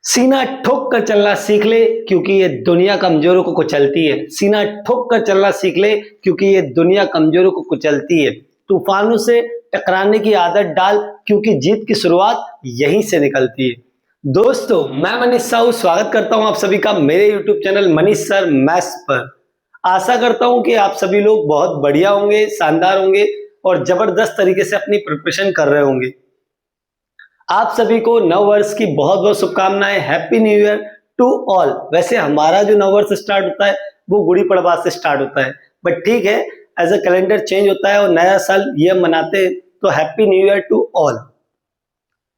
सीना ठोक कर चलना सीख ले क्योंकि ये दुनिया कमजोरों को कुचलती है। सीना ठोक कर चलना सीख ले क्योंकि ये दुनिया कमजोरों को कुचलती है। तूफानों से टकराने की आदत डाल क्योंकि जीत की शुरुआत यहीं से निकलती है। दोस्तों, मैं मनीष साहू स्वागत करता हूं आप सभी का मेरे YouTube channel Manish sir maths पर। आशा करता हूं कि आप सभी लोग बहुत बढ़िया होंगे, शानदार होंगे और जबरदस्त तरीके से अपनी प्रिपरेशन कर रहे होंगे। आप सभी को नव वर्ष की बहुत बहुत शुभकामनाएं। Happy new year to all. वैसे हमारा जो नव वर्ष स्टार्ट होता है वो गुड़ी पड़वा से स्टार्ट होता है, बट ठीक है, एज अ कैलेंडर चेंज होता है और नया साल ये हम मनाते हैं, तो happy new year to all.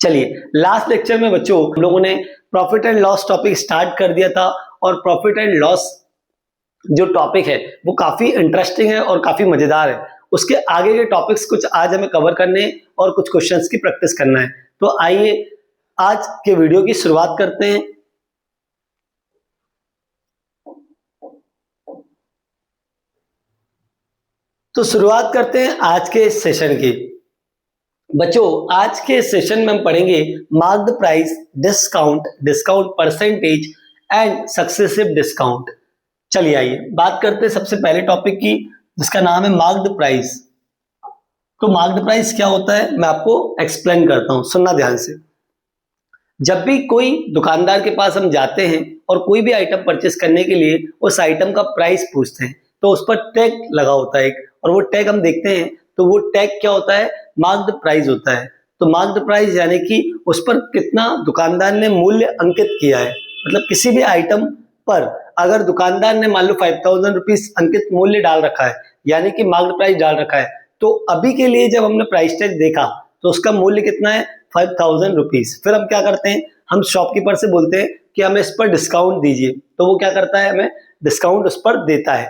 चलिए, लास्ट लेक्चर में बच्चों हम लोगों ने profit and loss topic start कर दिया था और प्रॉफिट एंड लॉस जो टॉपिक है वो काफी इंटरेस्टिंग है और काफी मजेदार है। उसके आगे के टॉपिक्स कुछ आज हमें कवर करने हैं और कुछ क्वेश्चंस की प्रैक्टिस करना है। तो आइए आज के वीडियो की शुरुआत करते हैं। तो शुरुआत करते हैं आज के सेशन की। बच्चों, आज के सेशन में हम पढ़ेंगे mark the price, discount, discount percentage and successive discount. चलिए आइए बात करते हैं सबसे पहले टॉपिक की, जिसका नाम है मार्क द प्राइस। तो मार्क द प्राइस क्या होता है मैं आपको एक्सप्लेन करता हूं, सुनना ध्यान से। जब भी कोई दुकानदार के पास हम जाते हैं और कोई भी आइटम परचेस करने के लिए उस आइटम का प्राइस पूछते हैं तो उस पर टैग लगा होता है एक, और वो टैग हम देखते हैं तो वो टैग क्या होता है, मार्क द प्राइस होता है। तो मार्क द प्राइस यानी कि उस पर कितना दुकानदार ने मूल्य अंकित किया है। मतलब किसी भी आइटम पर अगर दुकानदार ने मान लो 5000 रुपीज अंकित मूल्य डाल रखा है, यानी कि मार्क द प्राइस डाल रखा है, तो अभी के लिए जब हमने प्राइस टैग देखा तो उसका मूल्य कितना है, 5000 रुपीज। फिर हम क्या करते हैं, हम शॉपकीपर से बोलते हैं कि हमें इस पर डिस्काउंट दीजिए, तो वो क्या करता है, हमें डिस्काउंट उस पर देता है।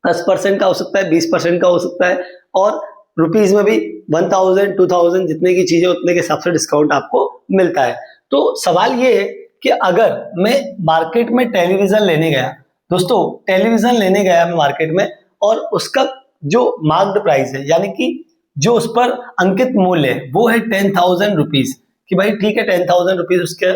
10% का हो सकता है, 20% का हो सकता है, और रुपीज में भी 1000, 2000 जितने की चीजें उतने के हिसाब से डिस्काउंट आपको मिलता है। तो सवाल ये है कि अगर मैं मार्केट में टेलीविजन लेने गया, दोस्तों टेलीविजन लेने गया मैं मार्केट में, और उसका जो मार्क्ड प्राइस है यानी कि जो उस पर अंकित मूल्य है वो है 10,000 रुपीज, कि भाई ठीक है 10,000 रुपीज उसके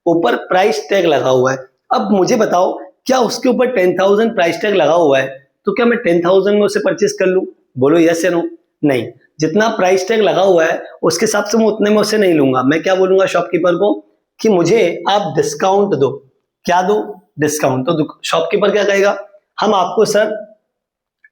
ऊपर प्राइस टैग लगा हुआ है। अब मुझे बताओ, क्या उसके ऊपर 10,000 प्राइस टैग लगा हुआ है तो क्या मैं 10,000 में उसे परचेस कर लूं? बोलो यस या नो। नहीं, जितना प्राइस टैग लगा हुआ है उसके हिसाब से मैं उतने में उसे नहीं लूंगा। मैं क्या बोलूंगा शॉपकीपर को कि मुझे आप डिस्काउंट दो। क्या दो? डिस्काउंट। तो शॉपकीपर क्या कहेगा, हम आपको सर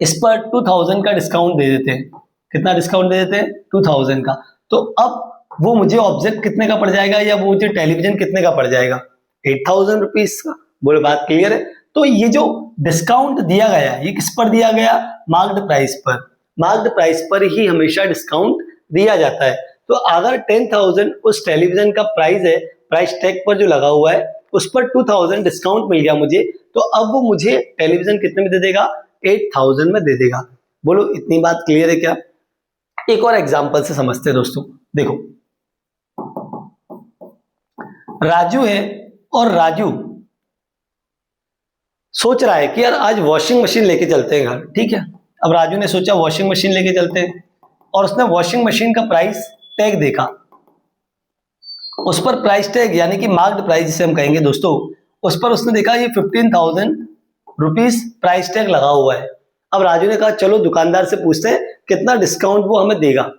इस पर 2000 का डिस्काउंट दे देते हैं। कितना डिस्काउंट दे देते हैं? 2000 का। तो अब वो मुझे ऑब्जेक्ट कितने का पड़ जाएगा, या वो मुझे टेलीविजन कितने का पड़ जाएगा? 8000 रुपीज का। बोलो बात क्लियर है। तो ये जो डिस्काउंट दिया गया ये किस पर दिया गया? मार्क्ड प्राइस पर। मार्क्ड प्राइस पर ही हमेशा डिस्काउंट दिया जाता है। तो अगर 10,000 उस टेलीविजन का प्राइस है, प्राइस टैग पर जो लगा हुआ है उस पर 2000 डिस्काउंट मिल गया मुझे, तो अब वो मुझे टेलीविजन कितने में दे देगा? 8000 में दे देगा। बोलो इतनी बात क्लियर है क्या? एक और एग्जांपल से समझते हैं दोस्तों। देखो, राजू है और राजू सोच रहा है कि यार आज वॉशिंग मशीन लेके चलते हैं घर। ठीक है, अब राजू ने सोचा वॉशिंग मशीन लेके चलते हैं, और उसने वॉशिंग मशीन का प्राइस टैग देखा। उस पर प्राइस टैग यानी कि मार्क्ड प्राइस जिसे हम कहेंगे दोस्तों, उस पर उसने देखा ये 15,000 रुपीज प्राइस टैग लगा हुआ है। अब राजू ने कहा चलो दुकानदार से पूछते हैं कितना डिस्काउंट वो हमें देगा।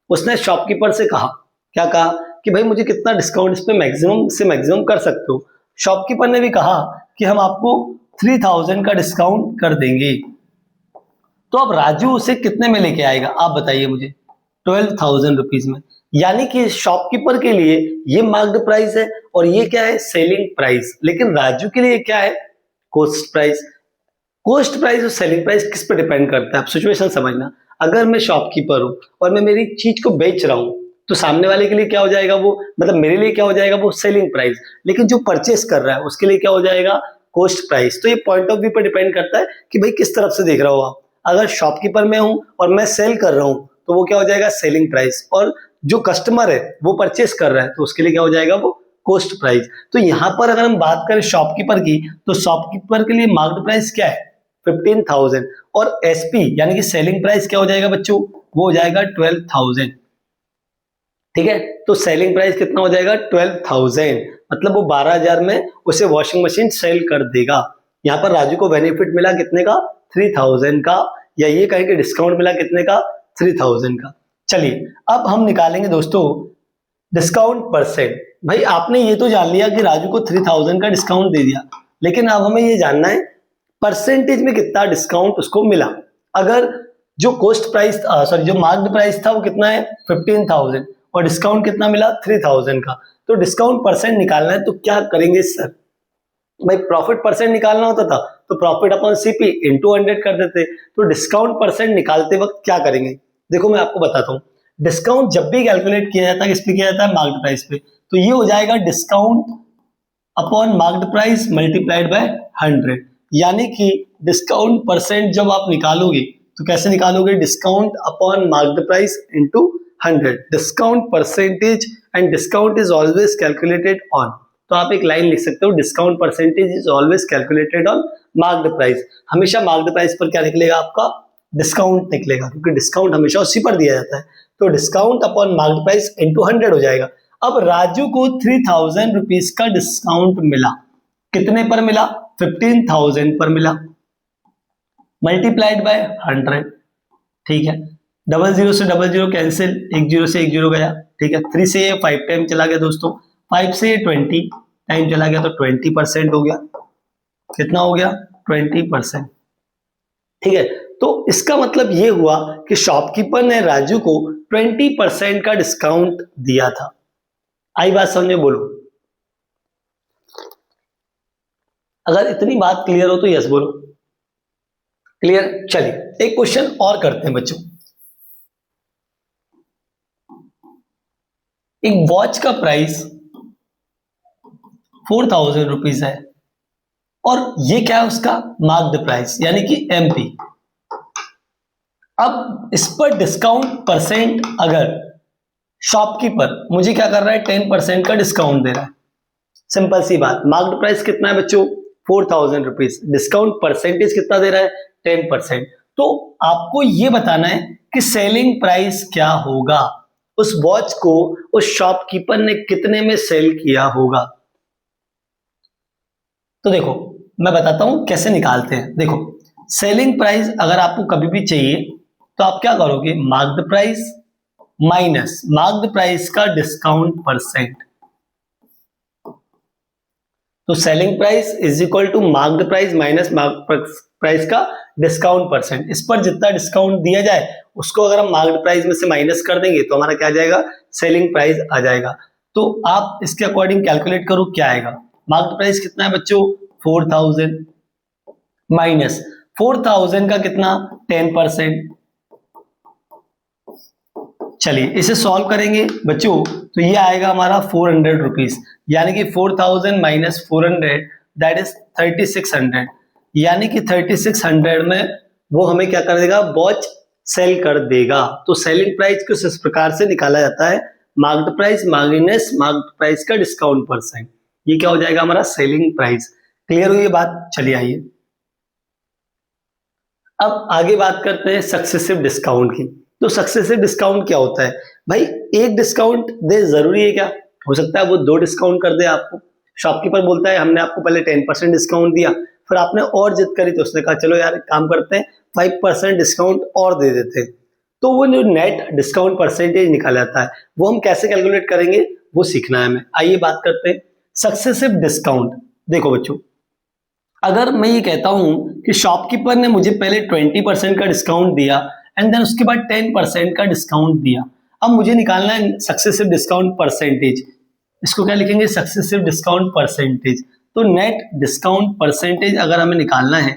उसने शॉपकीपर से कहा, क्या कहा कि भाई मुझे कितना डिस्काउंट इस पे मैक्सिमम से मैक्सिमम कर सकते हो। शॉपकीपर ने भी कहा कि हम आपको 3000 का डिस्काउंट कर देंगे। तो अब राजू उसे कितने में लेके आएगा आप बताइए मुझे? 12,000 रुपीज में। यानी कि शॉपकीपर के लिए ये मार्क्ड प्राइस है और ये क्या है? Selling price. लेकिन राजू के लिए क्या है? Cost price. कॉस्ट प्राइस और सेलिंग प्राइस किस पर डिपेंड करता है? आप सिचुएशन समझना। अगर मैं शॉपकीपर हूं और मैं मेरी चीज को बेच रहा हूं तो सामने वाले के लिए क्या हो जाएगा वो, मतलब मेरे लिए क्या हो जाएगा वो? Selling price. लेकिन जो परचेस कर रहा है उसके लिए क्या हो जाएगा? Cost price. तो ये पॉइंट ऑफ व्यू पर डिपेंड करता है कि भाई किस तरफ से देख रहा हो आप। अगर शॉपकीपर में हूं और मैं सेल कर रहा हूं तो वो क्या हो जाएगा? Selling price. और जो कस्टमर है वो परचेस कर रहा है तो उसके लिए क्या हो जाएगा? वो कॉस्ट प्राइस। तो यहां पर अगर हम बात करें शॉपकीपर की, तो शॉपकीपर के लिए मार्क्ड प्राइस क्या है? 15,000। और एसपी यानी कि सेलिंग प्राइस क्या हो जाएगा बच्चों? वो हो जाएगा 12,000। ठीक है, तो सेलिंग प्राइस कितना हो जाएगा? 12,000। मतलब वो 12,000 में उसे वॉशिंग मशीन सेल कर देगा। यहाँ पर राजू को बेनिफिट मिला कितने का, 3,000 का, या ये कहें कि डिस्काउंट मिला कितने का, 3,000 का। चलिए अब हम निकालेंगे दोस्तों डिस्काउंट परसेंट। भाई आपने ये तो जान लिया कि राजू को 3,000 का डिस्काउंट दे दिया, लेकिन अब हमें ये जानना है परसेंटेज में कितना डिस्काउंट उसको मिला। अगर जो कॉस्ट प्राइस सॉरी जो मार्क्ड प्राइस था वो कितना है 15,000 और डिस्काउंट कितना मिला 3,000 का, तो डिस्काउंट परसेंट निकालना है तो क्या करेंगे सर? भाई प्रॉफिट परसेंट निकालना होता था तो प्रॉफिट अपॉन सीपी इंटू 100 कर देते। तो डिस्काउंट परसेंट निकालते वक्त क्या करेंगे, देखो मैं आपको बताता हूँ। डिस्काउंट जब भी कैलकुलेट किया जाता है किस पे किया जाता है, मार्क्ड प्राइस पे, तो ये हो जाएगा discount upon marked price multiplied by 100। यानी कि डिस्काउंट परसेंट जब आप निकालोगे तो कैसे निकालोगे, discount upon marked price into 100। Discount percentage and discount is always calculated on, तो आप एक लाइन लिख सकते हो, discount percentage is always calculated on marked price. हमेशा मार्क्ड प्राइस पर क्या निकलेगा आपका, डिस्काउंट निकलेगा, क्योंकि डिस्काउंट हमेशा उसी पर दिया जाता है। तो discount upon marked price into 100 हो जाएगा। अब राजू को 3,000 रुपीज का डिस्काउंट मिला, कितने पर मिला, 15,000 पर मिला, मल्टीप्लाइड बाय 100। ठीक है, 00 से 00 कैंसिल, 10 से 10 गया। ठीक है, 3 से 5 टाइम चला गया दोस्तों, 5 से 20 टाइम चला गया, तो 20% हो गया। कितना हो गया, 20%। ठीक है, तो इसका मतलब ये हुआ कि शॉपकीपर ने राजू को 20% का डिस्काउंट दिया था। आई बात समझे, बोलो। अगर इतनी बात क्लियर हो तो यस बोलो। क्लियर? चलिए एक क्वेश्चन और करते हैं बच्चों। एक वॉच का प्राइस 4,000 रुपीज है और ये क्या है उसका मार्क्ड प्राइस यानी कि एमपी। अब इस पर डिस्काउंट परसेंट, अगर शॉपकीपर मुझे क्या कर रहा है 10% का डिस्काउंट दे रहा है, सिंपल सी बात, मार्क्ड प्राइस कितना है बच्चों 4,000 रुपीज, डिस्काउंट परसेंटेज कितना दे रहा है 10%। तो आपको ये बताना है कि सेलिंग प्राइस क्या होगा, उस वॉच को उस शॉपकीपर ने कितने में सेल किया होगा। तो देखो मैं बताता हूं कैसे निकालते हैं। देखो सेलिंग प्राइस अगर आपको कभी भी चाहिए तो आप क्या करोगे, marked price minus marked price का डिस्काउंट परसेंट। तो selling price is equal to marked price minus marked price का डिस्काउंट परसेंट। इस पर जितना डिस्काउंट दिया जाए उसको अगर हम मार्क्ड प्राइस में से माइनस कर देंगे तो हमारा क्या आ जाएगा, सेलिंग प्राइस आ जाएगा। तो आप इसके अकॉर्डिंग कैलकुलेट करो क्या आएगा। मार्क्ड प्राइस कितना है बच्चों 4,000 माइनस 4,000 का कितना 10%। चलिए इसे सॉल्व करेंगे बच्चों तो ये आएगा हमारा 400 रुपीज, यानी कि 4,000 माइनस 400 दैट इज 3,600। यानी कि 3,600 में वो हमें क्या कर देगा, वॉच सेल कर देगा। तो सेलिंग प्राइस को इस प्रकार से निकाला जाता है, marked price minus marked price का डिस्काउंट परसेंट। ये क्या हो जाएगा हमारा सेलिंग प्राइस। क्लियर हुई ये बात? चलिए आइए अब आगे बात करते हैं सक्सेसिव डिस्काउंट की। तो सक्सेसिव डिस्काउंट क्या होता है भाई, एक डिस्काउंट दे जरूरी है क्या, हो सकता है वो 2 डिस्काउंट कर दे आपको। शॉपकीपर बोलता है हमने आपको पहले 10% डिस्काउंट दिया, फिर आपने और जिद करी तो उसने कहा चलो यार एक काम करते हैं 5% डिस्काउंट और दे देते हैं। तो वो जो नेट डिस्काउंट परसेंटेज निकाला जाता है वो हम कैसे कैलकुलेट करेंगे वो सीखना है हमें। आइए बात करते हैं सक्सेसिव डिस्काउंट। देखो बच्चों अगर मैं ये कहता हूं कि शॉपकीपर ने मुझे पहले 20% का डिस्काउंट दिया एंड देन उसके बाद 10% का डिस्काउंट दिया, अब मुझे निकालना है सक्सेसिव डिस्काउंट परसेंटेज। इसको क्या लिखेंगे, सक्सेसिव डिस्काउंट परसेंटेज। तो नेट डिस्काउंट परसेंटेज अगर हमें निकालना है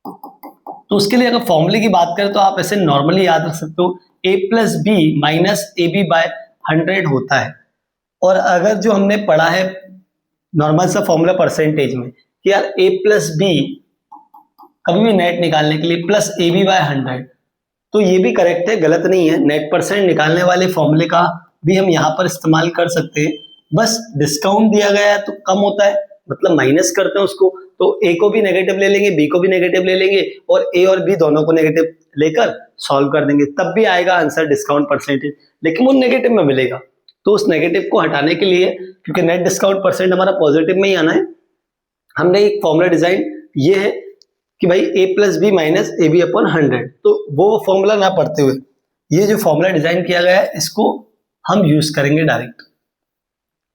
तो उसके लिए अगर फॉर्मूले की बात करें तो आप ऐसे नॉर्मली याद रख सकते हो a plus B minus A B by 100 होता है। और अगर जो हमने पढ़ा है नॉर्मल सा फॉर्मूला परसेंटेज में कि यार a प्लस बी कभी भी नेट निकालने के लिए प्लस ए बी बाय 100, तो ये भी करेक्ट है, गलत नहीं है। नेट परसेंट निकालने वाले फॉर्मूले का भी हम यहाँ पर इस्तेमाल कर सकते हैं। बस डिस्काउंट दिया गया है तो कम होता है, मतलब माइनस करते हैं उसको, तो ए को भी नेगेटिव ले लेंगे, बी को भी नेगेटिव ले लेंगे और ए और बी दोनों को नेगेटिव लेकर सॉल्व कर देंगे, तब भी आएगा आंसर डिस्काउंट परसेंटेज, लेकिन वो नेगेटिव में मिलेगा। तो उस नेगेटिव को हटाने के लिए, क्योंकि नेट डिस्काउंट परसेंट हमारा पॉजिटिव में ही आना है, हमने एक फॉर्मूला डिजाइन ये है कि भाई a plus B minus A B upon 100। तो वो फॉर्मूला ना पढ़ते हुए ये जो फॉर्मूला डिजाइन किया गया है इसको हम यूज करेंगे डायरेक्ट,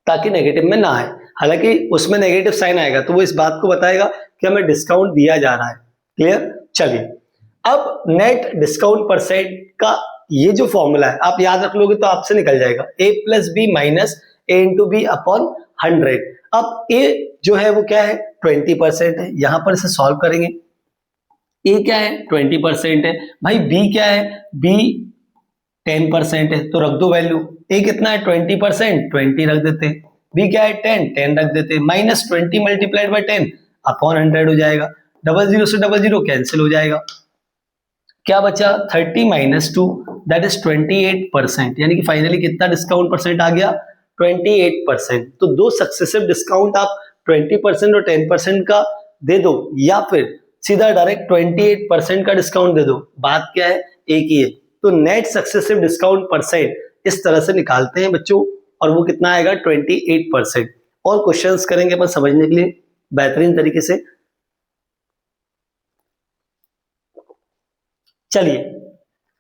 ताकि नेगेटिव में ना आए। हालांकि उसमें नेगेटिव साइन आएगा तो वो इस बात को बताएगा कि हमें डिस्काउंट दिया जा रहा है। क्लियर? चलिए, अब नेट डिस्काउंट परसेंट का ये जो फॉर्मूला है आप याद रख लोगे तो आपसे निकल जाएगा a plus B minus A into B upon 100। अब a जो है वो क्या है 20% है, यहां पर इसे सॉल्व करेंगे। a क्या है 20% है, भाई b क्या है, b 10% है, तो रख दो वैल्यू। a कितना है 20%, 20 रख देते हैं। b क्या है 10, 10 रख देते हैं। माइनस 20 मल्टीप्लाइड बाई 10 अपॉन 100 हो जाएगा। डबल जीरो से डबल जीरो कैंसिल हो जाएगा। क्या बचा 30 माइनस 2 दैट इज 28%, यानी कि फाइनली कितना डिस्काउंट परसेंट आ गया 28%। तो दो सक्सेसिव डिस्काउंट आप 20% और 10% का दे दो, या फिर सीधा डायरेक्ट 28% का डिस्काउंट दे दो, बात क्या है एक ही है। तो नेट सक्सेसिव डिस्काउंट परसेंट इस तरह से निकालते हैं बच्चों, और वो कितना आएगा 28%। और क्वेश्चंस करेंगे अपन समझने के लिए बेहतरीन तरीके से। चलिए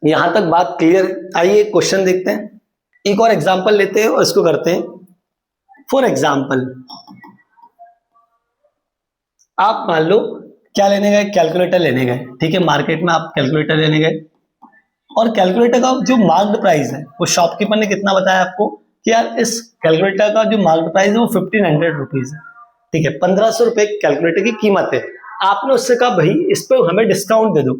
यहां तक बात क्लियर। आइए क्वेश्चन देखते हैं, एक और एग्जांपल लेते हैं और इसको करते हैं। फॉर एग्जांपल आप मान लो क्या लेने गए, कैलकुलेटर लेने गए, ठीक है, मार्केट में आप कैलकुलेटर लेने गए, और कैलकुलेटर का जो मार्क्ड प्राइस है वो शॉपकीपर ने कितना बताया आपको कि यार इस कैलकुलेटर का जो मार्क्ड प्राइस है वो 1500 रुपीज है, ठीक है, 1500 रुपए कैलकुलेटर की कीमत है। आपने उससे कहा भाई इस पे हमें डिस्काउंट दे दो,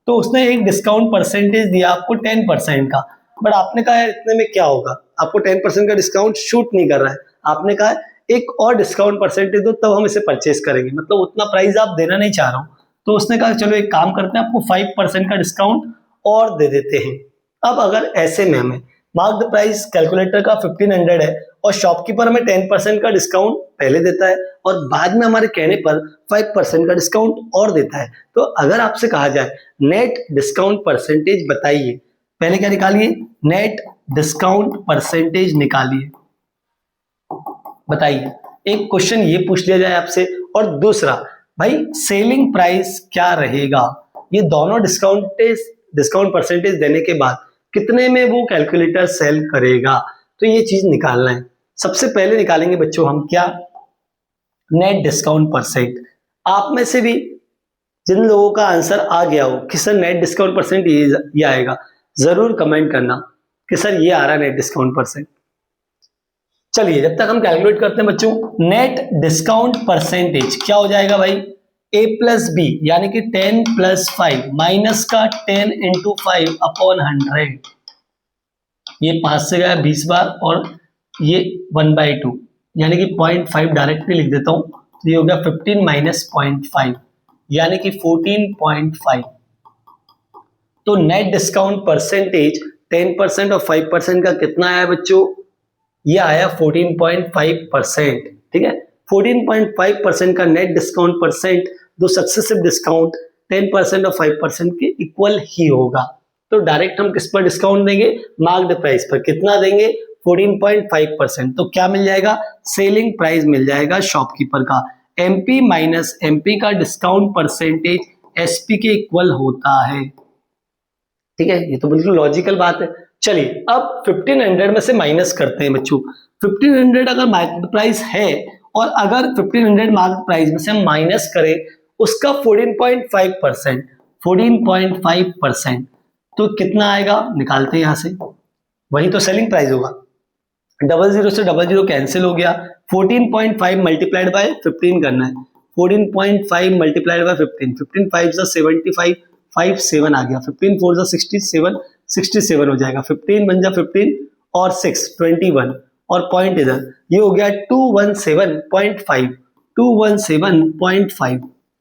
तो उसने एक डिस्काउंट परसेंटेज दिया आपको 10% का, बट आपने कहा यार इतने में क्या होगा, आपको 10% का डिस्काउंट शूट नहीं कर रहा है। आपने कहा एक और डिस्काउंट परसेंटेज दो तब हम इसे परचेज करेंगे, मतलब उतना प्राइस आप देना नहीं चाह रहा हो। तो उसने कहा चलो एक काम करते हैं, आपको 5% का डिस्काउंट और दे देते हैं। अब अगर ऐसे में हमें मार्क्ड प्राइस कैलकुलेटर का 1500 है और शॉपकीपर हमें 10% का डिस्काउंट पहले देता है और बाद में हमारे कहने पर 5% का डिस्काउंट और देता है, तो अगर आपसे कहा जाए नेट डिस्काउंट परसेंटेज बताइए, पहले क्या निकालिए, नेट डिस्काउंट परसेंटेज निकालिए, बताइए। एक क्वेश्चन ये पूछ लिया जाए आपसे, और दूसरा भाई सेलिंग प्राइस क्या रहेगा, ये दोनों डिस्काउंट परसेंटेज देने के बाद कितने में वो कैलकुलेटर सेल करेगा, तो ये चीज निकालना है। सबसे पहले निकालेंगे बच्चों हम क्या, नेट डिस्काउंट परसेंट। आप में से भी जिन लोगों का आंसर आ गया हो कि सर नेट डिस्काउंट परसेंट ये आएगा, जरूर कमेंट करना कि सर ये आ रहा है नेट डिस्काउंट परसेंट। चलिए जब तक हम कैलकुलेट करते हैं बच्चों, नेट डिस्काउंट परसेंटेज क्या हो जाएगा भाई, a प्लस बी यानी कि 10 प्लस 5 माइनस का 10 इंटू 5 अपॉन 100, ये 5 से गया 20 बार, और ये 1/2 यानी कि 0.5 डायरेक्टली लिख देता हूं, तो ये हो गया 15 माइनस 0.5 यानी कि 14.5। तो नेट डिस्काउंट परसेंटेज 10% और 5% का कितना आया बच्चों, ये आया 14.5%, ठीक है। 14.5% का नेट डिस्काउंट परसेंट दो सक्सेसिव डिस्काउंट 10% और 5% के इक्वल ही होगा। तो डायरेक्ट हम किस पर डिस्काउंट देंगे, मार्क्ड प्राइस पर। कितना देंगे 14.5%। तो क्या मिल जाएगा, सेलिंग प्राइस मिल जाएगा शॉपकीपर का। एमपी माइनस एमपी का डिस्काउंट परसेंटेज एसपी के इक्वल होता है, ठीक है, ये तो बिल्कुल लॉजिकल बात है। चलिए अब 1500 में से माइनस करते हैं बच्चों। 1500 अगर मार्केट प्राइस है और अगर 1500 मार्केट प्राइस में से हम माइनस करें उसका 14.5%, 14.5%, तो कितना आएगा, निकालते हैं यहां से, वही तो सेलिंग प्राइस होगा। डबल जीरो से डबल जीरो कैंसिल हो गया, 14.5 मल्टीप्लाइड बाय 15 करना है, 14.5 मल्टीप्लाइड बाय 15, 15 5 जा 75, 5 7 आ गया, 15 4 जा 67, 67 हो जाएगा, 15 बन जा 15 और 6 21, और पॉइंट इधर ये हो गया 217.5, 217.5,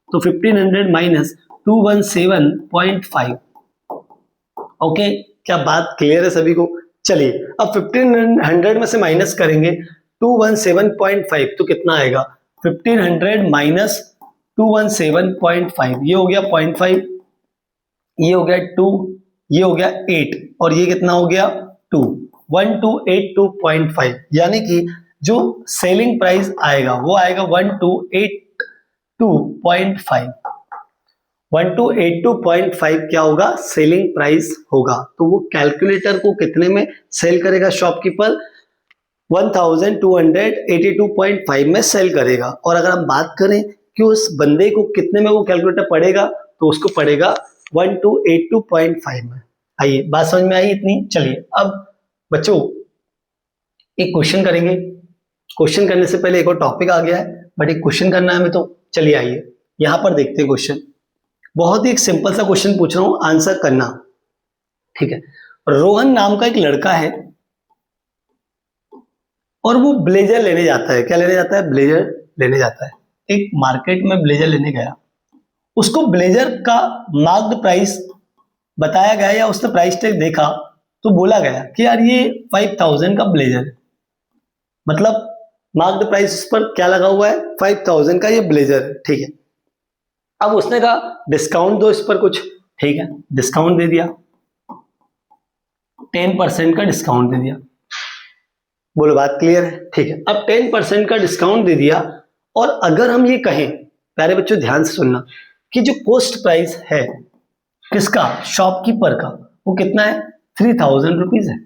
तो 1500 माइनस 217.5। ओके, क्या बात क्लियर है सभी को। चलिए अब 1500 में से माइनस करेंगे 217.5, तो कितना आएगा, 1500 माइनस 217.5, ये हो गया 0.5, ये हो गया 2, ये हो गया 8, और ये कितना हो गया 2, 1282.5, यानी कि जो सेलिंग प्राइस आएगा वो आएगा 1282.5। 1282.5 क्या होगा? सेलिंग प्राइस होगा। तो वो कैलकुलेटर को कितने में सेल करेगा शॉपकीपर? 1282.5 में सेल करेगा। और अगर हम बात करें कि उस बंदे को कितने में वो कैलकुलेटर पड़ेगा, तो उसको पड़ेगा 1282.5 में। आइए, बात समझ में आई इतनी? चलिए अब बच्चों एक क्वेश्चन करेंगे। क्वेश्चन करने से पहले एक और टॉपिक आ गया है, बट एक क्वेश्चन करना है हमें, तो चलिए आइए यहां पर देखते हैं क्वेश्चन। बहुत ही एक सिंपल सा क्वेश्चन पूछ रहा हूं, आंसर करना, ठीक है। रोहन नाम का एक लड़का है और वो ब्लेजर लेने जाता है। क्या लेने जाता है? ब्लेजर लेने जाता है। एक मार्केट में ब्लेजर लेने गया, उसको ब्लेजर का मार्क्ड प्राइस बताया गया या उसने प्राइस टैग देखा तो बोला गया कि यार ये 5000 का ब्लेजर है, मतलब मार्क्ड प्राइस पर क्या लगा हुआ है? 5000 का ये ब्लेजर है, ठीक है। अब उसने कहा डिस्काउंट दो इस पर कुछ, ठीक है, डिस्काउंट दे दिया, 10% का डिस्काउंट दे दिया। बोलो बात क्लियर है? ठीक है। अब 10% का डिस्काउंट दे दिया, और अगर हम ये कहें, प्यारे बच्चों ध्यान से सुनना, कि जो कॉस्ट प्राइस है किसका? शॉपकीपर का, वो कितना है? 3000 रुपीज है।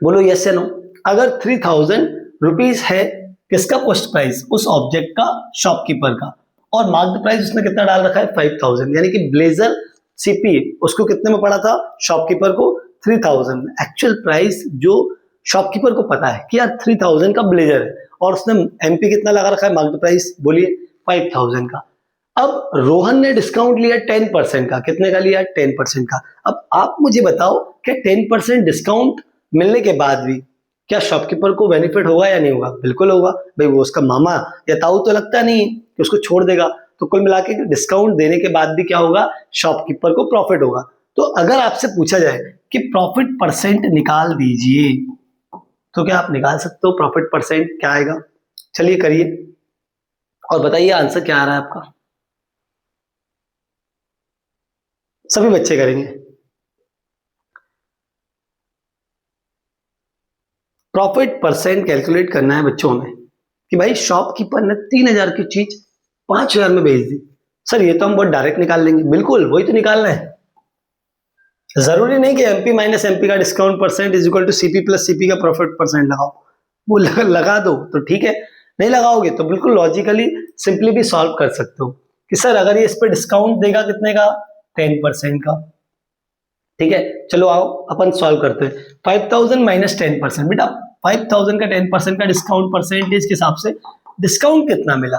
बोलो यस या नो। अगर 3000 रुपीज है किसका कॉस्ट प्राइस? उस ऑब्जेक्ट का, शॉपकीपर का, और मार्क्ड प्राइस उसने कितना डाल रखा है? 5000, यानी कि ब्लेजर सीपी उसको कितने में पड़ा था? शॉपकीपर को 3000 में। एक्चुअल प्राइस जो शॉपकीपर को पता है कि यार 3000 का ब्लेजर है, और उसने एमपी कितना लगा रखा है मार्क्ड प्राइस? बोलिए 5000 का। अब रोहन ने डिस्काउंट लिया 10% का। कितने का लिया? 10% का। अब आप मुझे बताओ कि 10% डिस्काउंट मिलने के बाद भी क्या शॉपकीपर को बेनिफिट होगा या नहीं होगा? बिल्कुल होगा भाई, वो उसका मामा या ताऊ तो लगता नहीं कि उसको छोड़ देगा। तो कुल मिला के डिस्काउंट देने के बाद भी क्या होगा? शॉपकीपर को प्रॉफिट होगा। तो अगर आपसे पूछा जाए कि प्रॉफिट परसेंट निकाल दीजिए, तो क्या आप निकाल सकते हो प्रॉफिट परसेंट क्या आएगा? चलिए करिए और बताइए आंसर क्या आ रहा है आपका। सभी बच्चे करेंगे। प्रॉफिट परसेंट कैलकुलेट करना है बच्चों में कि भाई शॉपकीपर ने 3000 की चीज 5000 में बेच दी। सर ये तो हम बहुत डायरेक्ट निकाल लेंगे। बिल्कुल वही तो निकालना है। जरूरी नहीं कि एमपी माइनस एमपी का discount percent is equal to CP plus CP का प्रॉफिट परसेंट लगाओ। वो लगा दो तो ठीक है, नहीं लगाओगे तो बिल्कुल लॉजिकली सिंपली भी सॉल्व कर सकते हो कि सर अगर ये इस पर डिस्काउंट देगा कितने का? 10% का। ठीक है, चलो आओ अपन सॉल्व करते हैं। 5000 माइनस 10%। बेटा 5000 का 10% का डिस्काउंट परसेंटेज के हिसाब से डिस्काउंट कितना मिला?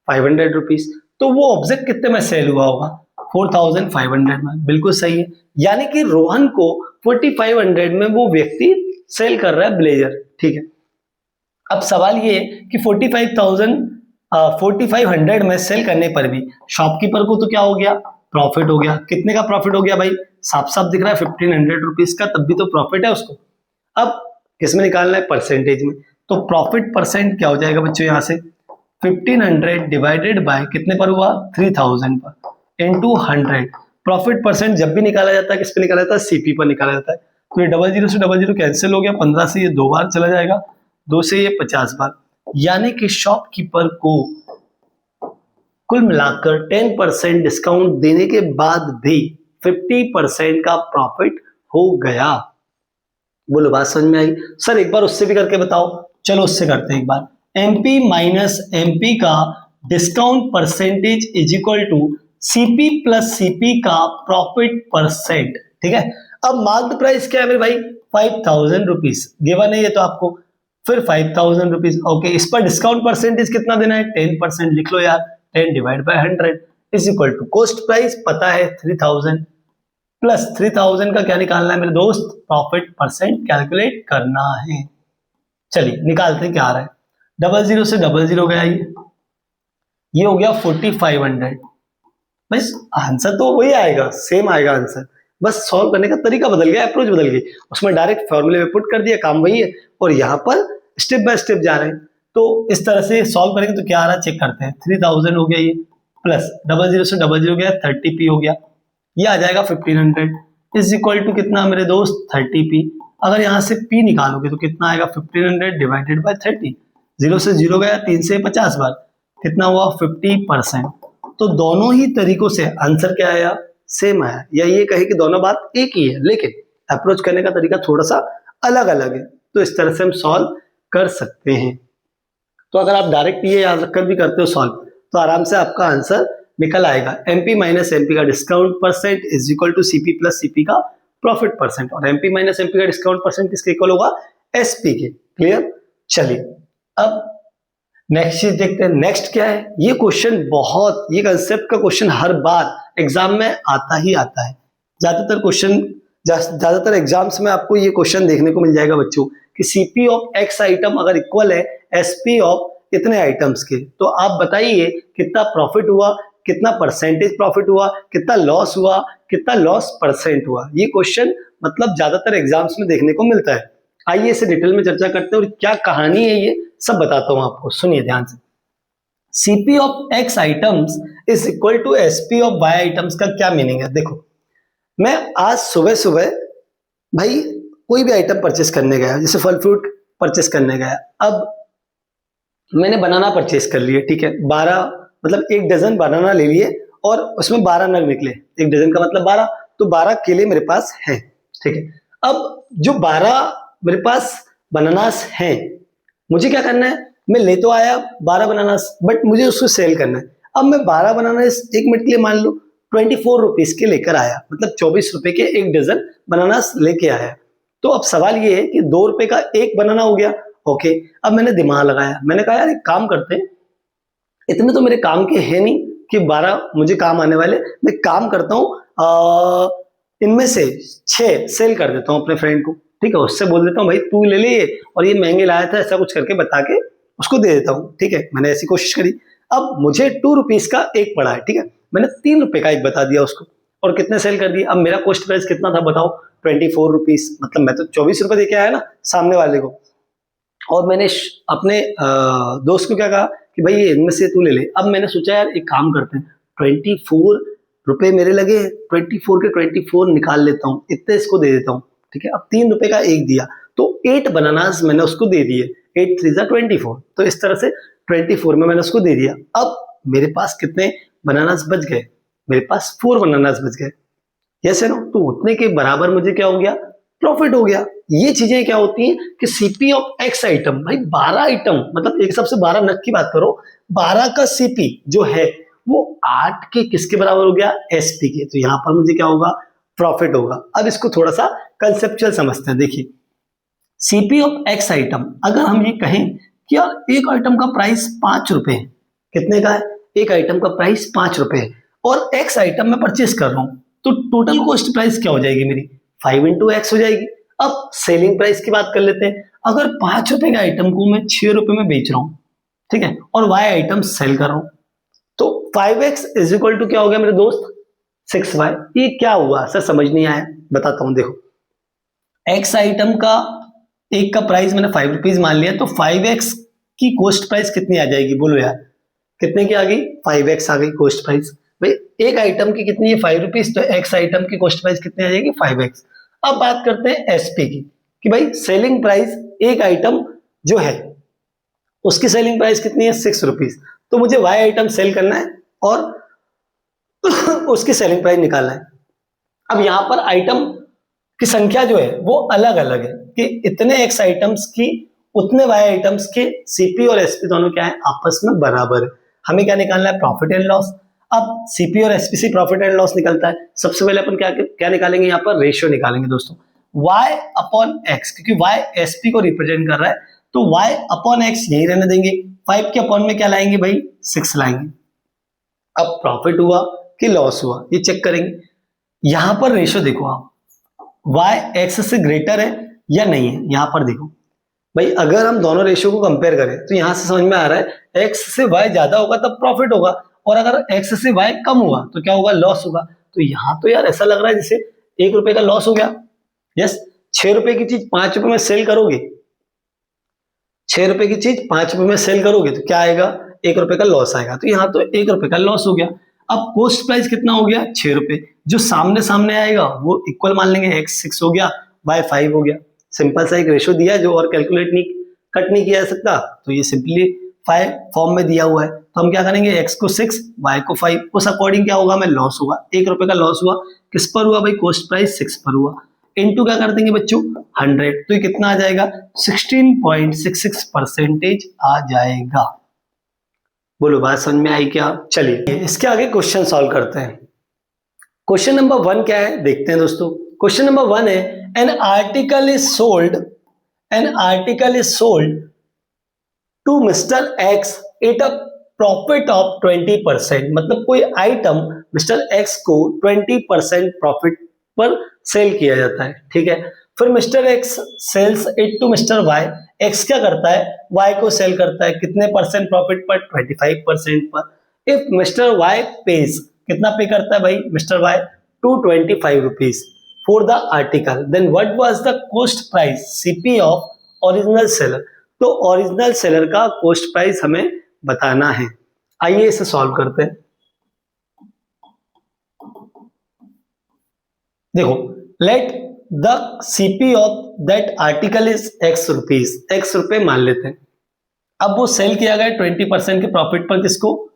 500 रुपीज। तो वो ऑब्जेक्ट कितने में सेल हुआ होगा? 4500 में। बिल्कुल सही है, यानी कि रोहन को 4500 में वो व्यक्ति सेल कर रहा है ब्लेजर। ठीक है, अब सवाल ये है कि 4500 में सेल करने पर भी शॉपकीपर को तो क्या हो गया? प्रॉफिट हो गया। कितने का प्रॉफिट हो गया भाई? साफ साफ दिख रहा है 1500 रुपीज का, तब भी तो प्रॉफिट है उसको। अब किसमें निकालना है? परसेंटेज में। तो प्रॉफिट परसेंट क्या हो जाएगा बच्चों? यहां से 1500 डिवाइडेड बाय कितने पर हुआ? 3000 पर इनटू 100। प्रॉफिट परसेंट जब भी निकाला जाता है किस पे निकाला जाता है? सीपी पर निकाला जाता है। तो ये 00 से 00 कैंसिल हो गया, 15 से ये 2 बार चला जाएगा, 2 से ये 50 बार, यानी कि शॉपकीपर को कुल मिलाकर 10% डिस्काउंट देने के बाद भी 50% का प्रॉफिट हो गया। बोलो बात समझ में आई? सर एक बार उससे भी करके बताओ। चलो उससे करते हैं एक बार। एमपी माइनस एमपी का discount percentage is equal to CP plus CP का प्रॉफिट परसेंट। ठीक है, अब मार्क्ड प्राइस क्या है मेरे भाई? 5000 रुपीज गिवन है ये तो आपको, फिर 5000 रुपीज। ओके, इस पर डिस्काउंट परसेंटेज कितना देना है? 10%। लिख लो यार, 10 divide by 100 is equal to cost price पता है 3000 प्लस 3000 का क्या निकालना है मेरे दोस्त? प्रॉफिट परसेंट कैलकुलेट करना है। चलिए निकालते हैं क्या आ रहा है। 00 से 00 गया, ये हो गया 4500। बस आंसर तो वही आएगा, सेम आएगा आंसर, बस सॉल्व करने का तरीका बदल गया, अप्रोच बदल गई। उसमें डायरेक्ट फॉर्मूले में पुट कर दिया, काम वही है, और यहाँ पर स्टेप बाय स्टेप जा रहे हैं। तो इस तरह से सॉल्व करेंगे तो क्या आ रहा है चेक करते हैं। 3000 हो गया ये, प्लस 00 से 00 गया 30p हो गया, ये आ जाएगा 1500 इज इक्वल टू कितना मेरे दोस्त? 30p। अगर यहाँ से P निकालोगे तो कितना आएगा 1500 डिवाइडेड बाय 30, 0 से 0 गया, 3 से 50 बार, कितना हुआ 50%। तो दोनों ही तरीकों से आंसर क्या आया, सेम आया, या ये कहे कि दोनों बात एक ही है, लेकिन अप्रोच करने का तरीका थोड़ा सा अलग अलग है। तो इस तरह से हम सॉल्व कर सकते हैं। तो अगर आप डायरेक्ट ये याद रखकर भी करते हो सॉल्व, तो आराम से आपका आंसर निकल आएगा। MP माइनस MP का discount percent is equal to CP plus CP का प्रॉफिट परसेंट, और MP माइनस MP का डिस्काउंट परसेंट किसके इक्वल होगा, SP के। क्लियर। चलिए अब नेक्स्ट चीज देखते हैं। नेक्स्ट क्या है, ये क्वेश्चन बहुत, ये कंसेप्ट का क्वेश्चन हर बार एग्जाम में आता ही आता है। ज्यादातर एग्जाम्स में आपको ये क्वेश्चन देखने को मिल जाएगा बच्चों कि CP ऑफ X आइटम अगर इक्वल है SP ऑफ इतने आइटम्स के, तो आप बताइए कितना प्रॉफिट हुआ, कितना परसेंटेज प्रॉफिट हुआ, कितना लॉस हुआ, कितना लॉस परसेंट हुआ। ये क्वेश्चन मतलब ज्यादातर एग्जाम्स में देखने को मिलता है। आइए इसे डिटेल में चर्चा करते हैं और क्या कहानी है ये सब बताता हूं आपको, सुनिए ध्यान से। CP of X items is equal to SP of Y items का क्या मीनिंग है। देखो, मैं आज सुबह सुबह भाई कोई भी आइटम परचेस करने गया, जैसे फल फ्रूट परचेस करने गया, अब मैंने बनाना परचेस कर लिए, ठीक है, 12 मतलब 1 डजन बनाना ले लिए और उसमें 12 नग निकले, 1 डजन का मतलब 12, तो 12 केले मेरे पास हैं, ठीक है। अब जो 12 मेरे पास बनानास हैं, मुझे क्या करना है, मैं ले तो आया 12 बनानास, बट मुझे उसको सेल करना है। अब मैं 12 बनानास 1 मिनट के लिए मान लो 24 रुपीज के लेकर आया, मतलब 24 रुपए के 1 डजन बनानास लेके आया। तो अब सवाल ये है कि 2 रुपए का 1 बनाना हो गया, ओके। अब मैंने दिमाग लगाया, मैंने कहा यार एक काम करते हैं, इतने तो मेरे काम के हैं नहीं कि 12 मुझे काम आने वाले, मैं काम करता हूँ इनमें से 6 सेल कर देता हूँ अपने फ्रेंड को, ठीक है, उससे बोल देता हूँ भाई तू ले ले और ये महंगे लाया था, ऐसा कुछ करके बता के उसको दे देता हूँ, ठीक है। मैंने ऐसी कोशिश करी। अब मुझे 2 रुपीज का 1 पड़ा है, ठीक है, मैंने 3 रुपए का 1 बता दिया उसको और कितने सेल कर दिया। अब मेरा कॉस्ट प्राइस कितना था बताओ, 24 रुपीज, मतलब मैं तो 24 रुपए देके आया ना सामने वाले को। और मैंने अपने दोस्त को क्या कहा कि भाई ये इनमें से तू ले ले। अब मैंने सोचा यार एक काम करते हैं, 24 रुपए मेरे लगे, 24 के 24 निकाल लेता हूँ, इतने इसको दे देता हूँ, ठीक है। अब 3 रुपए का 1 दिया तो 8 बनानास मैंने उसको दे दिए, 8 3 जा 24, तो इस तरह से 24 में मैंने उसको दे दिया। अब मेरे पास कितने बनानास बच गए, मेरे पास 4 बनानास बच गए, यस है ना। तो उतने के बराबर मुझे क्या हो गया, प्रॉफिट हो गया। ये चीजें क्या होती हैं कि CP ऑफ X आइटम, भाई 12 आइटम मतलब एक सबसे 12 नग की बात करो, 12 का CP जो है वो 8 के किसके बराबर हो गया, SP के। तो यहां पर मुझे क्या होगा, प्रॉफिट होगा। अब इसको थोड़ा सा कंसेप्चुअल समझते हैं। देखिए CP ऑफ X आइटम, अगर हम ये कहें कि यार एक आइटम का प्राइस 5 रुपए है, कितने का है, एक आइटम का प्राइस 5 रुपए है और X आइटम में परचेस कर रहा हूं, तो टोटल कॉस्ट प्राइस क्या हो जाएगी मेरी, 5 इंटू X हो जाएगी। अब सेलिंग प्राइस की बात कर लेते हैं। अगर 5 रुपए का आइटम को मैं 6 रुपए में बेच रहा हूं, ठीक है, और Y आइटम सेल कर रहा हूं, तो 5x इज इक्वल टू क्या हो गया मेरे दोस्त, 6y। ये क्या हुआ सर, समझ नहीं आया, बताता हूं। देखो X आइटम का एक का प्राइस मैंने 5 रुपीज मान लिया, तो 5x की कॉस्ट प्राइस कितनी आ जाएगी, बोलो यार कितने की आ गई, 5x आ गई कॉस्ट प्राइस। भाई एक आइटम की कितनी है, 5 रुपीज, तो X आइटम की कॉस्ट प्राइस कितनी आ जाएगी, 5x। अब बात करते हैं SP की, कि भाई सेलिंग प्राइस एक आइटम जो है उसकी सेलिंग प्राइस कितनी है, 6 रुपीज। तो मुझे Y आइटम सेल करना है और उसकी सेलिंग प्राइस निकालना है। अब यहां पर आइटम की संख्या जो है वो अलग अलग है कि इतने X आइटम्स की उतने Y आइटम्स के CP और SP दोनों क्या है, आपस में बराबर है। हमें क्या निकालना है, प्रॉफिट एंड लॉस। अब CP और SP से प्रॉफिट एंड लॉस निकलता है। सबसे पहले अपन क्या निकालेंगे, यहाँ पर रेशियो निकालेंगे दोस्तों, Y अपॉन X, क्योंकि Y SP को रिप्रेजेंट कर रहा है, तो Y अपॉन X यही रहने देंगे। 5 के अपॉन में क्या लाएंगे भाई, 6 लाएंगे। अब प्रॉफिट हुआ कि लॉस हुआ ये चेक करेंगे। यहां पर रेशियो देखो आप, Y X से ग्रेटर है या नहीं है। यहां पर देखो भाई, अगर हम दोनों रेशियो को कंपेयर करें तो यहां से समझ में आ रहा है X से Y ज्यादा होगा तब प्रॉफिट होगा, और अगर X से Y कम हुआ तो क्या होगा, लॉस होगा। तो यहां तो यार ऐसा लग रहा है जैसे 1 रुपए का लॉस हो गया। यस, 6 रुपए की चीज 5 रुपए में सेल करोगे, 6 रुपए की चीज 5 रुपए में सेल करोगे तो क्या आएगा, 1 रुपए का लॉस आएगा। तो यहाँ तो 1 रुपए का लॉस हो गया। अब कॉस्ट प्राइस कितना हो गया, 6 रुपए। जो सामने सामने आएगा वो इक्वल मान लेंगे, X 6 हो गया, Y 5 हो गया, सिंपल सा एक रेशो दिया है जो और कैलकुलेट नहीं कट नहीं किया जा सकता, तो ये सिंपलीफाई फॉर्म में दिया हुआ है। तो हम क्या करेंगे, x को 6 y को 5, उस अकॉर्डिंग क्या होगा, हमें लॉस होगा, 1 रुपए का लॉस हुआ, किस पर हुआ भाई, कॉस्ट प्राइस 6 पर हुआ, इनटू क्या कर देंगे बच्चों 100, तो ये कितना आ जाएगा 16.66% आ जाएगा। बोलो बात समझ में आई क्या? चलिए इसके आगे क्वेश्चन सॉल्व करते हैं। क्वेश्चन नंबर 1 क्या है देखते हैं दोस्तों। क्वेश्चन नंबर 1 है an article is sold to mister X at a profit of 20%, मतलब कोई आइटम मिस्टर एक्स को 20% प्रॉफिट पर सेल किया जाता है, ठीक है। फिर mister X sells it to mister Y, X क्या करता है, वाई को सेल करता है, कितने परसेंट प्रॉफिट पर, 25% पर। इफ मिस्टर वाई पेज, कितना पे करता है भाई mister Y, 225 rupees for the article, then what was the cost price CP of original seller. तो ओरिजिनल सेलर का कॉस्ट प्राइस हमें बताना है। आइए इसे सॉल्व करते हैं। देखो, let the CP of that article is x rupees, x रुपए मान लेते हैं। अब वो सेल किया गया 20% के प्रॉफिट पर, किसको,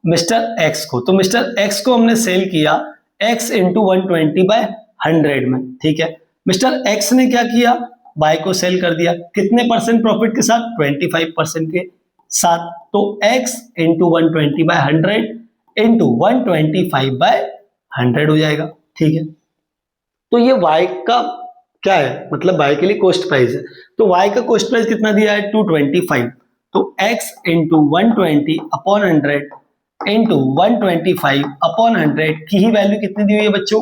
मिस्टर एक्स को। तो मिस्टर एक्स को हमने सेल किया x इंटू 120/100 में, ठीक है। मिस्टर एक्स ने क्या किया, बाय को सेल कर दिया, कितने परसेंट प्रॉफिट के साथ, 25% के साथ। तो x इंटू 120/100 इंटू 125/100 हो जाएगा, ठीक है। तो ये y का क्या है, मतलब y के लिए कॉस्ट प्राइस है। तो y का कॉस्ट प्राइस कितना दिया है, 225। तो x इंटू 120/100 इंटू 125/100 की ही वैल्यू कितनी दी हुई है बच्चों,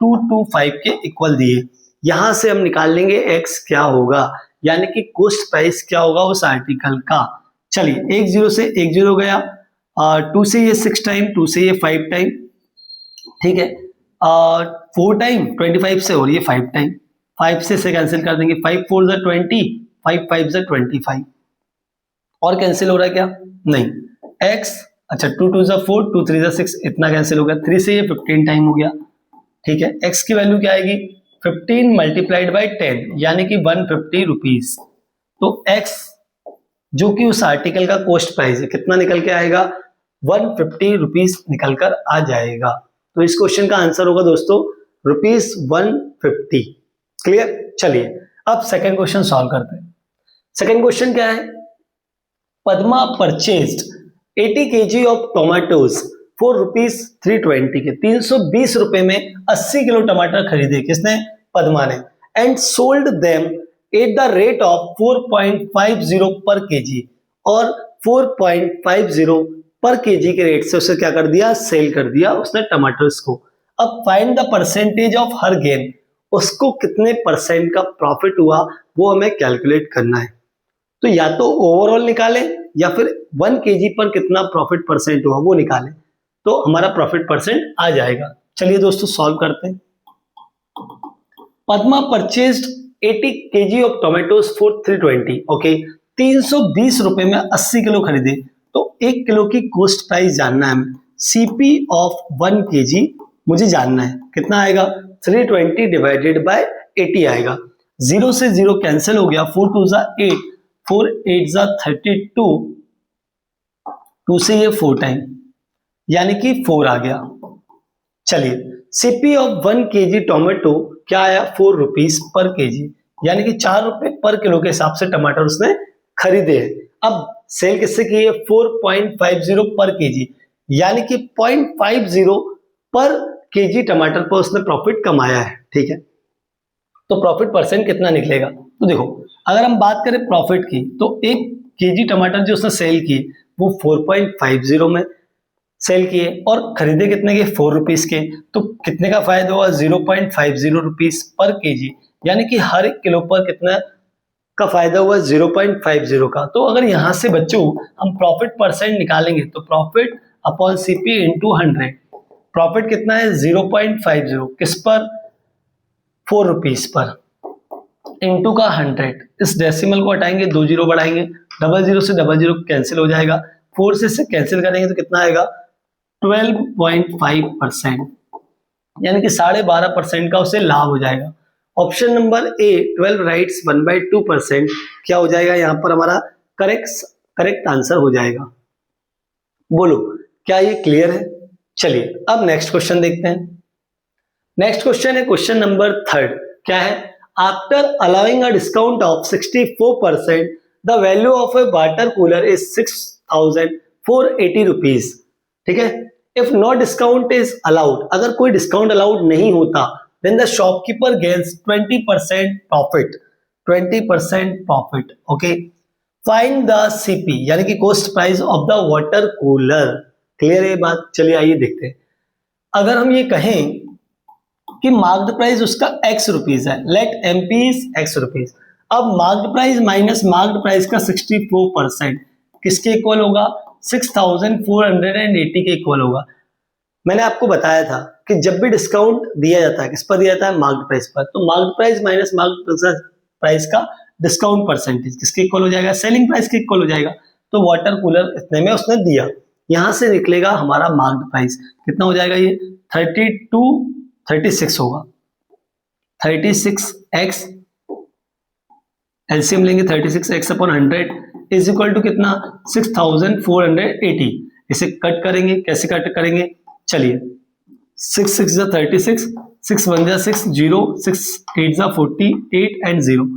225 के इक्वल दी है। यहां से हम निकाल लेंगे x क्या होगा, यानी कि कॉस्ट प्राइस क्या होगा उस आर्टिकल का। चलिए, 1 0 से 1 0 गया, 2 से ये 6 टाइम, 2 से ये 5 टाइम, ठीक है, 4 टाइम 25 से, और ये 5 टाइम, 5 से कैंसिल कर देंगे, 5 4 जा 20, 5 5 जा 25, और कैंसिल हो रहा है क्या, नहीं, x, अच्छा 2 2 जा 4, 2 3 जा 6, इतना कैंसिल हो गया, 3 से ये 15 टाइम हो गया, ठीक है। x की वैल्यू क्या आएगी, 15 मल्टीप्लाइड बाई 10, यानी कि 150 रुपीज। तो x जो कि उस आर्टिकल का कॉस्ट प्राइस है, कितना निकल के आएगा, 150 रुपीज निकल कर आ जाएगा। तो इस क्वेश्चन का आंसर होगा दोस्तों ₹150। क्लियर? चलिए अब सेकंड क्वेश्चन सॉल्व करते हैं। सेकंड क्वेश्चन क्या है, Padma purchased 80 kg of tomatoes for ₹320 के, 320 रुपए में 80 किलो टमाटर खरीदे, किसने, पद्मा ने, and sold them at the rate of 4.50 पर केजी, और 4.50 पर केजी के रेट से उसे क्या कर दिया, सेल कर दिया उसने टमाटर्स को। अब find the percentage of her gain, उसको कितने परसेंट का प्रॉफिट हुआ वो हमें कैलकुलेट करना है। तो या तो ओवरऑल निकालें या फिर 1 केजी पर कितना प्रॉफिट परसेंट हुआ वो निकालें, तो हमारा प्रॉफिट परसेंट आ जाएगा। चलिए दोस्तों सॉल्व करते हैं। Padma purchased 80 kg of tomatoes for 320, okay, 320 रुपए में 80 किलो खरीदे, तो 1 किलो की कॉस्ट प्राइस जानना है हमें, सीपी ऑफ 1 kg मुझे जानना है, कितना आएगा, 320 डिवाइडेड बाय 80 आएगा, 0 से 0 कैंसिल हो गया, 4 2 जा 8, 4 8 जा 32, 2 से ये 4 टाइम, यानी कि 4 आ गया। चलिए, सीपी ऑफ 1 kg टोमेटो क्या आया, 4 रुपीज पर केजी, यानी कि 4 रुपए पर किलो के हिसाब से टमाटर उसने खरीदे हैं। अब सेल किससे की है, 4.50 पर केजी, यानी कि 0.50 पर केजी टमाटर पर उसने प्रॉफिट कमाया है, ठीक है। तो प्रॉफिट परसेंट कितना निकलेगा, तो देखो अगर हम बात करें प्रॉफिट की, तो 1 केजी टमाटर जो उसने सेल किए वो 4.50 में सेल किए, और खरीदे कितने के, 4 रुपीज के, तो कितने का फायदा हुआ, 0.50 रुपीज पर केजी, यानी कि हर 1 किलो पर कितना का फायदा हुआ, 0.50 का। तो अगर यहां से बच्चों हम प्रॉफिट परसेंट निकालेंगे तो profit upon CP into 100, profit कितना है 0.50, किस पर, 4 रुपीज पर, इंटू का 100, इस डेसिमल को हटाएंगे, 2 जीरो बढ़ाएंगे, 00 से 00 कैंसिल हो जाएगा, 4 से कैंसिल करेंगे तो कितना आएगा, 12.5%, यानी कि 12.5% का उसे लाभ हो जाएगा। ऑप्शन नंबर ए 12 राइट्स 1/2% क्या हो जाएगा यहाँ पर हमारा करेक्ट आंसर हो जाएगा। बोलो क्या ये क्लियर है? चलिए अब नेक्स्ट क्वेश्चन देखते हैं। नेक्स्ट क्वेश्चन है क्वेश्चन नंबर 3। क्या है? After allowing a discount of 64% the value of a water cooler is 6,480 rupees. ठीक है, if no discount is allowed, अगर कोई डिस्काउंट अलाउड नहीं होता then the shopkeeper gains 20% profit, 20% profit. Okay, find the CP यानी कि cost price of the water cooler. Clear है बात? चलिए आइए देखते हैं। अगर हम ये कहें कि मार्क्ड प्राइस उसका x रुपीज है, let MP is x rupees, अब marked price minus marked price का 64% किसके इक्वल होगा? 6,480 के इक्वल होगा। मैंने आपको बताया था कि जब भी डिस्काउंट दिया जाता है किस पर दिया जाता है? मार्क्ड प्राइस पर। तो marked price minus marked price का डिस्काउंट परसेंटेज किसके इक्वल हो जाएगा? सेलिंग प्राइस के इक्वल हो जाएगा। तो वाटर कूलर इतने में उसने दिया, यहां से निकलेगा हमारा मार्क्ड प्राइस कितना हो जाएगा? ये 36 होगा। 36x एलसीएम लेंगे, 36x upon 100 is equal to कितना? 6,480। इसे कट करेंगे, कैसे कट करेंगे? चलिए 6 6 जा 36, 6 1 जा 6 0, 6 8 जा 48 एंड 0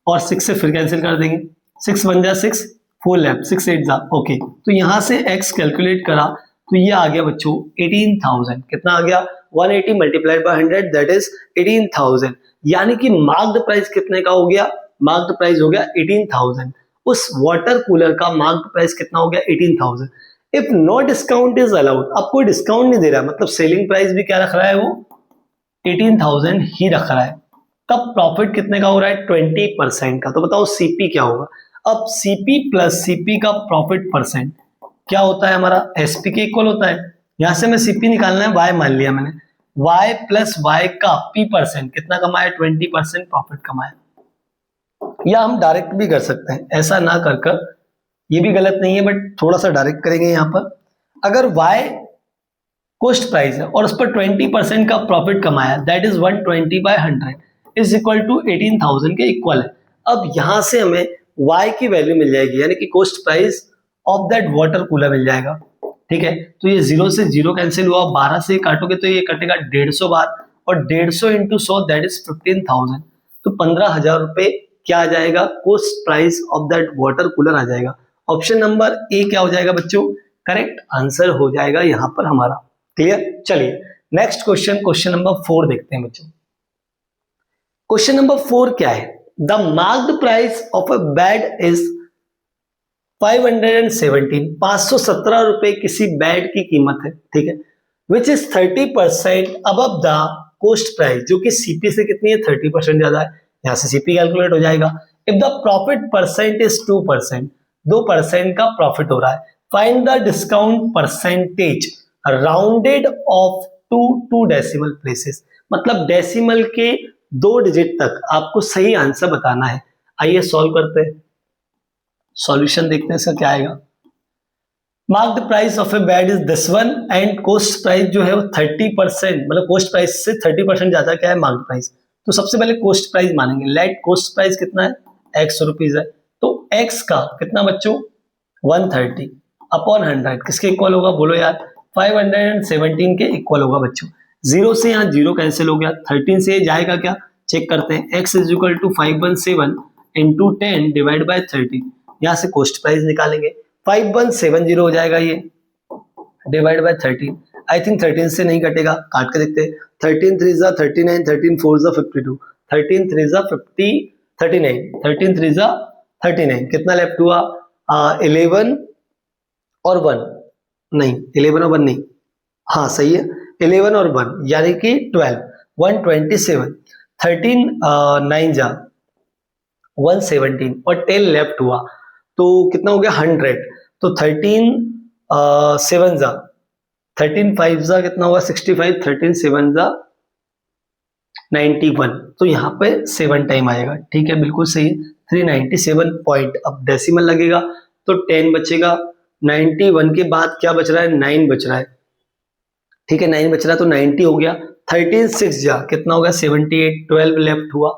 और 6 से फिर कैंसिल कर देंगे। 6 1 जा 6, 4 लेफ्ट, 6 8 जा ओके। तो यहां से x कैलकुलेट करा तो ये आ गया बच्चों 18,000। कितना आ गया? 180 मल्टीप्लाइड बाय 100 दैट इज 18,000। यानी कि मार्क्ड प्राइस कितने का हो गया? मार्क्ड प्राइस हो गया 18,000। उस वाटर कूलर का मार्क्ड प्राइस कितना हो गया? 18,000। If no discount is allowed, अब कोई डिस्काउंट नहीं दे रहा, मतलब सेलिंग प्राइस भी क्या रख रहा है? वो 18,000 ही रख रहा है। तब प्रॉफिट कितने का हो रहा है? 20% का। तो बताओ सीपी क्या होगा? अब सीपी प्लस सीपी का प्रॉफिट परसेंट क्या होता है हमारा? एसपी के इक्वल होता है। यहां से मैं सीपी निकालना है, वाई मान लिया मैंने, वाई प्लस वाई का पी परसेंट कितना कमाया? 20% प्रॉफिट कमाया। या हम डायरेक्ट भी कर सकते हैं, ऐसा ना कर कर, ये भी गलत नहीं है बट थोड़ा सा डायरेक्ट करेंगे। यहां पर अगर y कॉस्ट प्राइस है और उस पर 20% का प्रॉफिट कमाया that is 120 by 100 is equal to 18,000 के इक्वल है। अब यहां से हमें y की वैल्यू मिल जाएगी, यानी कि cost price of that water cooler मिल जाएगा। ठीक है, तो ये 0 से 0 कैंसिल हुआ, 12 से काटोगे तो ये कटेगा 150 बार और 150 इंटू 100 दैट इज 15,000। तो 15,000 रुपए क्या आ जाएगा? Cost price of that water cooler आ जाएगा। ऑप्शन नंबर ए क्या हो जाएगा बच्चों? करेक्ट आंसर हो जाएगा यहां पर हमारा। क्लियर? चलिए नेक्स्ट क्वेश्चन, क्वेश्चन नंबर 4 देखते हैं बच्चों। क्वेश्चन नंबर 4 क्या है? The marked price of a bed is 517 रुपए किसी बेड की कीमत है। ठीक है, which is 30% above the cost price, जो कि सीपी से कितनी है? 30% ज्यादा है। यहां से सीपी कैलकुलेट हो जाएगा। If the profit percent is 2%, 2% का प्रॉफिट हो रहा है। Find the discount percentage rounded off to decimal places, मतलब डेसिमल के 2 डिजिट तक आपको सही आंसर बताना है। आइए सॉल्व करते हैं, सॉल्यूशन देखते हैं इसका क्या आएगा। Marked price of A bed is this one and cost price जो है वो 30%, मतलब कॉस्ट प्राइस से 30% ज्यादा क्या है? Marked price. तो सबसे पहले कॉस्ट प्राइस मानेंगे। लेट कॉस्ट प्राइस कितना है? x रुपीज है। तो x का कितना बच्चों? 130 अपॉन 100 किसके इक्वल होगा? बोलो यार, 517 के इक्वल होगा बच्चों। 0 से यहाँ 0 कैंसिल हो गया, 13 से जाएगा क्या? चेक करते हैं। x is equal to 517 into 10 divide by 30। यहाँ से कॉस्ट प्राइस निकालेंगे, 5170 हो जाएगा ये, डिवाइड बाय 13। आई थिंक 13 से नहीं कटेगा, काट के देखते हैं। 13 3 जा 39, 13 4 जा 52, 13 3 जा 50, 39, 13 3 जा 39, कितना लेफ्ट हुआ? 11 और 1 नहीं, 11 और 1 नहीं, हाँ सही है, 11 और 1 यानी कि 12, 127, 13 9 जा 117 और 10 लेफ्ट हुआ तो कितना हो गया? 100। तो 13 7 जा 13 5 जा कितना हुआ? 65, 13 7 जा 91। तो यहाँ पे 7 टाइम आएगा। ठीक है, बिल्कुल सही है, 397 पॉइंट। अब डेसिमल लगेगा तो 10 बचेगा, 91 के बाद क्या बच रहा है? 9 बच रहा है। ठीक है, 9 बच रहा तो 90 हो गया, 13 6 जा कितना हो गया 78, 12 लेफ्ट हुआ,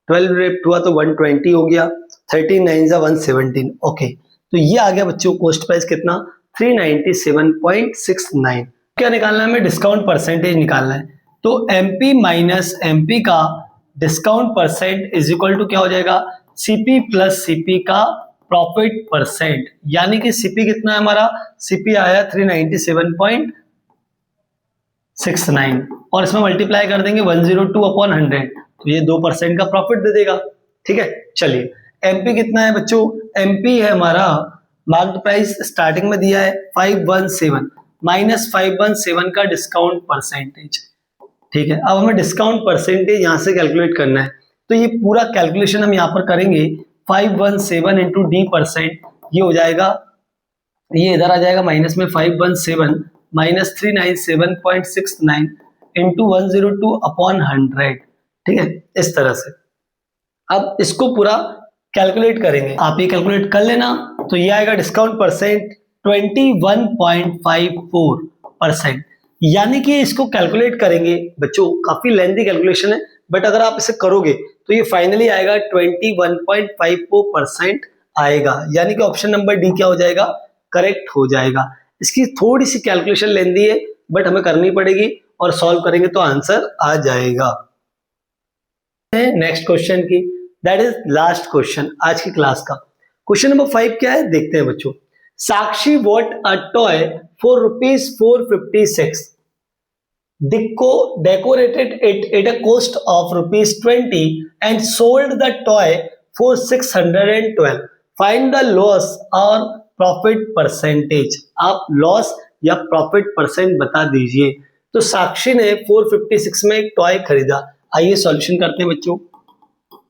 12 लेफ्ट हुआ तो 120 हो गया, 13 9 जा 117। ओके, तो ये आ गया बच्चों कॉस्ट प्राइस कितना 397.69। क्या निकालना है हमें, डिस्काउंट परसेंटेज निकालना है। तो एमपी माइनस एमपी का discount percent is equal to क्या हो जाएगा, सीपी प्लस सीपी का प्रॉफिट परसेंट, यानी कि सीपी कितना है हमारा, सीपी आया 397.69 और इसमें मल्टीप्लाई कर देंगे 102 अपॉन 100, तो ये 2% का प्रॉफिट दे देगा। ठीक है, चलिए एमपी कितना है बच्चों, एमपी है हमारा मार्क्ड प्राइस स्टार्टिंग में दिया है 517 माइनस 517 का डिस्काउंट परसेंटेज। ठीक है, अब हमें डिस्काउंट परसेंटेज यहां से कैलकुलेट करना है, तो ये पूरा कैलकुलेशन हम यहां पर करेंगे 517 इंटू डी परसेंट, ये हो जाएगा, ये इधर आ जाएगा माइनस में 517 माइनस 397.69 इंटू 102 अपॉन 100। ठीक है, इस तरह से अब इसको पूरा कैलकुलेट करेंगे, आप ये कैलकुलेट कर लेना, तो ये आएगा डिस्काउंट परसेंट 21.54%, यानी कि इसको कैलकुलेट करेंगे बच्चों, काफी लेंथी कैलकुलेशन है, बट अगर आप इसे करोगे तो ये फाइनली आएगा 21.54% आएगा, यानी कि ऑप्शन नंबर डी क्या हो जाएगा, करेक्ट हो जाएगा। इसकी थोड़ी सी कैलकुलेशन लेंथी है बट हमें करनी पड़ेगी और सॉल्व करेंगे तो आंसर आ जाएगा। नेक्स्ट क्वेश्चन की, दैट इज लास्ट क्वेश्चन आज की क्लास का। क्वेश्चन नंबर 5 क्या है देखते हैं बच्चों। Sakshi bought a toy for ₹456, decorated it at a cost of ₹20 and sold the toy for 612. Find the loss or profit percentage. आप लॉस या प्रॉफिट परसेंट बता दीजिए। तो साक्षी ने 456 में एक टॉय खरीदा, आइए सॉल्यूशन करते हैं बच्चों।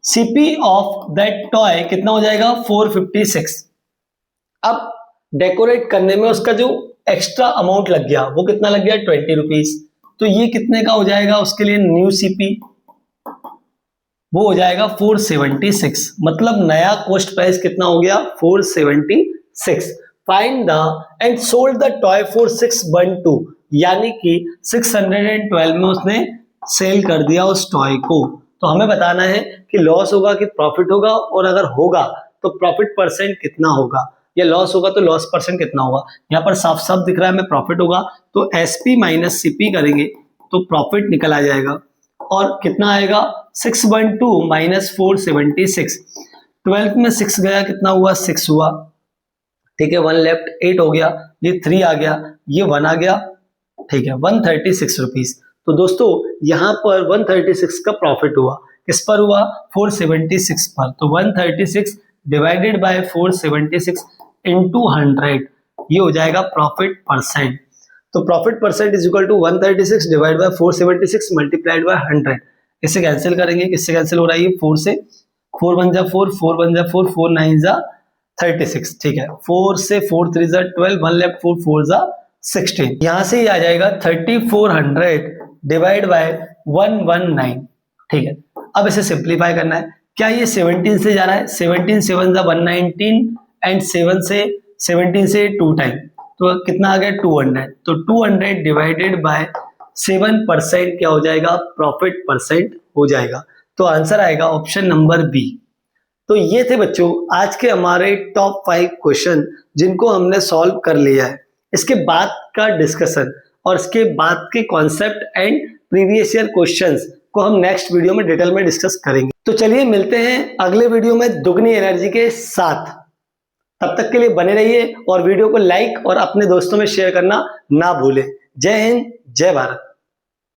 सीपी ऑफ दैट टॉय कितना हो जाएगा 456। अब डेकोरेट करने में उसका जो एक्स्ट्रा अमाउंट लग गया वो कितना लग गया 20 रुपीज, तो ये कितने का हो जाएगा, उसके लिए न्यू सीपी वो हो जाएगा 476, मतलब नया कॉस्ट प्राइस कितना हो गया 476। Find the end sold the toy for 612, यानी कि 612 में उसने सेल कर दिया उस टॉय को। तो हमें बताना है कि लॉस होगा कि प्रॉफिट होगा, और अगर होगा तो प्रॉफिट परसेंट कितना होगा, या लॉस होगा तो लॉस परसेंट कितना होगा। यहाँ पर साफ साफ दिख रहा है हमें प्रॉफिट होगा, तो एसपी माइनस सीपी करेंगे तो प्रॉफिट निकल आ जाएगा, और कितना आएगा 612 माइनस 476, 12 में 6 गया कितना हुआ 6 हुआ। ठीक है, 1 लेफ्ट 8 हो गया, ये 3 आ गया, ये 1 आ गया। ठीक है, 136 रुपीज। तो दोस्तों यहाँ पर 136 का प्रॉफिट हुआ, किस पर हुआ 476 पर, तो 136 डिवाइडेड बाय 476 इंटू 100, ये हो जाएगा प्रॉफिट परसेंट। तो profit percent is equal to 136 divide by 476 multiplied by 100। इससे कैंसिल करेंगे, किससे कैंसिल हो रहा है ये 4 से, 4 1 जा 4, 4 1 जा 4, 4 9 जा 36। ठीक है, 4 से 4 3 जा 12, 1 लेफ्ट 4 4 जा 16, यहां से ये आ जाएगा 3400 डिवाइड बाय 119। ठीक है, अब इसे सिंप्लीफाई करना है, क्या ये 17 से जा रहा है, 17 7 जा 119 एंड 7 से 17 से 2 टाइम, तो कितना आ गया 200, तो 200 डिवाइडेड बाय 7% क्या हो जाएगा प्रॉफिट परसेंट हो जाएगा। तो आंसर आएगा ऑप्शन नंबर बी। तो ये थे बच्चों आज के हमारे टॉप 5 क्वेश्चन जिनको हमने सॉल्व कर लिया है। इसके बाद का डिस्कशन और इसके बाद के concept and previous year questions को हम नेक्स्ट वीडियो में डिटेल में डिस्कस करेंगे। तो चलिए मिलते हैं अगले वीडियो में दुगनी एनर्जी के साथ। तब तक के लिए बने रहिए और वीडियो को लाइक और अपने दोस्तों में शेयर करना ना भूलें। जय हिंद, जय भारत।